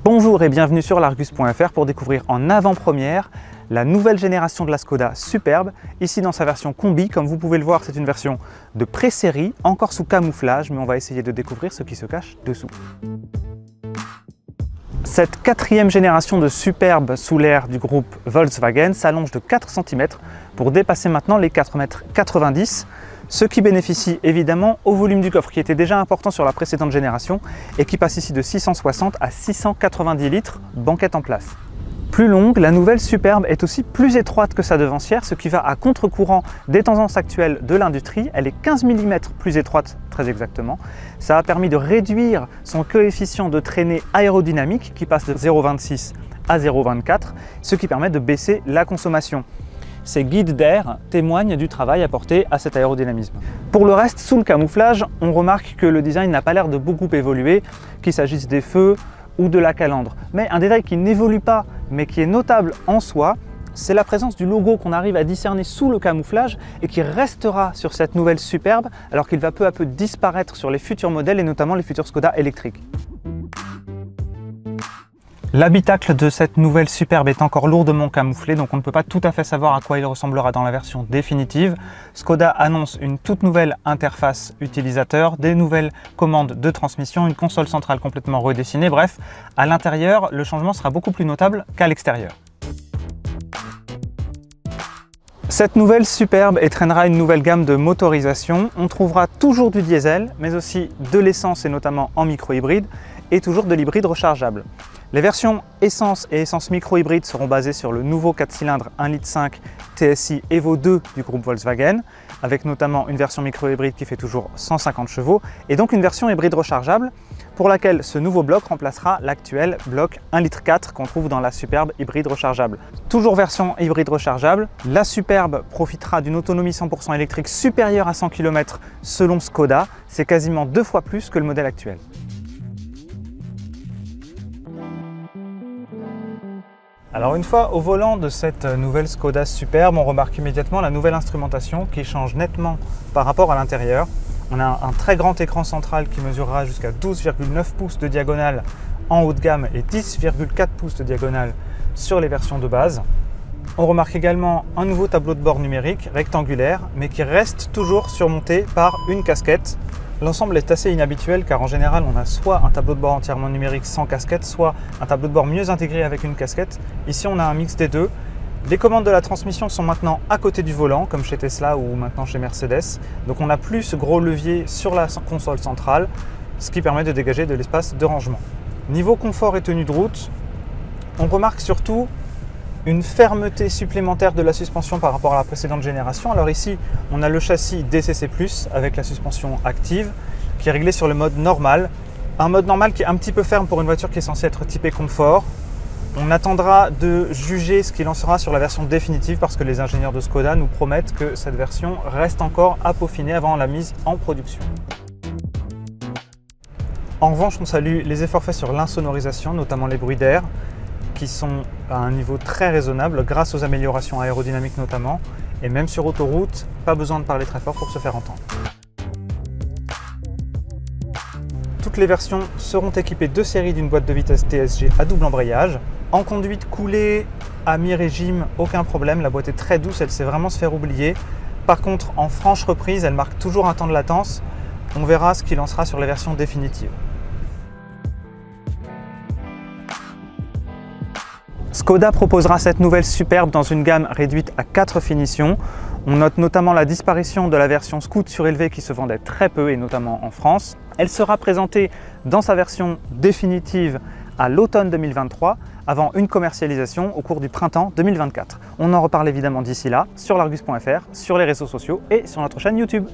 Bonjour et bienvenue sur l'Argus.fr pour découvrir en avant-première la nouvelle génération de la Skoda Superb, ici dans sa version combi. Comme vous pouvez le voir, c'est une version de pré-série, encore sous camouflage, mais on va essayer de découvrir ce qui se cache dessous. Cette quatrième génération de Superb sous l'air du groupe Volkswagen s'allonge de 4 cm pour dépasser maintenant les 4,90 m, ce qui bénéficie évidemment au volume du coffre qui était déjà important sur la précédente génération et qui passe ici de 660 à 690 litres, banquette en place. Plus longue, la nouvelle Superb est aussi plus étroite que sa devancière, ce qui va à contre-courant des tendances actuelles de l'industrie. Elle est 15 mm plus étroite, très exactement. Ça a permis de réduire son coefficient de traînée aérodynamique qui passe de 0,26 à 0,24, ce qui permet de baisser la consommation. Ces guides d'air témoignent du travail apporté à cet aérodynamisme. Pour le reste, sous le camouflage, on remarque que le design n'a pas l'air de beaucoup évoluer, qu'il s'agisse des feux ou de la calandre. Mais un détail qui n'évolue pas, mais qui est notable en soi, c'est la présence du logo qu'on arrive à discerner sous le camouflage et qui restera sur cette nouvelle Superbe, alors qu'il va peu à peu disparaître sur les futurs modèles et notamment les futurs Skoda électriques. L'habitacle de cette nouvelle Superbe est encore lourdement camouflé, donc on ne peut pas tout à fait savoir à quoi il ressemblera dans la version définitive. Skoda annonce une toute nouvelle interface utilisateur, des nouvelles commandes de transmission, une console centrale complètement redessinée. Bref, à l'intérieur, le changement sera beaucoup plus notable qu'à l'extérieur. Cette nouvelle Superbe entraînera une nouvelle gamme de motorisation. On trouvera toujours du diesel, mais aussi de l'essence et notamment en micro-hybride, et toujours de l'hybride rechargeable. Les versions essence et essence micro-hybride seront basées sur le nouveau 4 cylindres 1,5 litre TSI Evo 2 du groupe Volkswagen, avec notamment une version micro-hybride qui fait toujours 150 chevaux, et donc une version hybride rechargeable pour laquelle ce nouveau bloc remplacera l'actuel bloc 1,4 litre qu'on trouve dans la Superbe hybride rechargeable. Toujours version hybride rechargeable, la Superbe profitera d'une autonomie 100% électrique supérieure à 100 km selon Skoda, c'est quasiment 2 fois plus que le modèle actuel. Alors une fois au volant de cette nouvelle Skoda Superbe, on remarque immédiatement la nouvelle instrumentation qui change nettement par rapport à l'intérieur. On a un très grand écran central qui mesurera jusqu'à 12,9 pouces de diagonale en haut de gamme et 10,4 pouces de diagonale sur les versions de base. On remarque également un nouveau tableau de bord numérique rectangulaire, mais qui reste toujours surmonté par une casquette. L'ensemble est assez inhabituel car en général on a soit un tableau de bord entièrement numérique sans casquette, soit un tableau de bord mieux intégré avec une casquette. Ici on a un mix des deux. Les commandes de la transmission sont maintenant à côté du volant comme chez Tesla ou maintenant chez Mercedes. Donc on n'a plus ce gros levier sur la console centrale, ce qui permet de dégager de l'espace de rangement. Niveau confort et tenue de route, on remarque surtout une fermeté supplémentaire de la suspension par rapport à la précédente génération. Alors ici, on a le châssis DCC+, avec la suspension active, qui est réglée sur le mode normal. Un mode normal qui est un petit peu ferme pour une voiture qui est censée être typée confort. On attendra de juger ce qu'il en sera sur la version définitive parce que les ingénieurs de Skoda nous promettent que cette version reste encore à peaufiner avant la mise en production. En revanche, on salue les efforts faits sur l'insonorisation, notamment les bruits d'air, qui sont à un niveau très raisonnable grâce aux améliorations aérodynamiques notamment, et même sur autoroute, pas besoin de parler très fort pour se faire entendre. Toutes les versions seront équipées de série d'une boîte de vitesse TSG à double embrayage. En conduite coulée à mi-régime, aucun problème, la boîte est très douce, elle sait vraiment se faire oublier. Par contre, en franche reprise, elle marque toujours un temps de latence. On verra ce qu'il en sera sur les versions définitives. Skoda proposera cette nouvelle Superbe dans une gamme réduite à 4 finitions. On note notamment la disparition de la version Scoot surélevé qui se vendait très peu et notamment en France. Elle sera présentée dans sa version définitive à l'automne 2023 avant une commercialisation au cours du printemps 2024. On en reparle évidemment d'ici là sur l'Argus.fr, sur les réseaux sociaux et sur notre chaîne YouTube.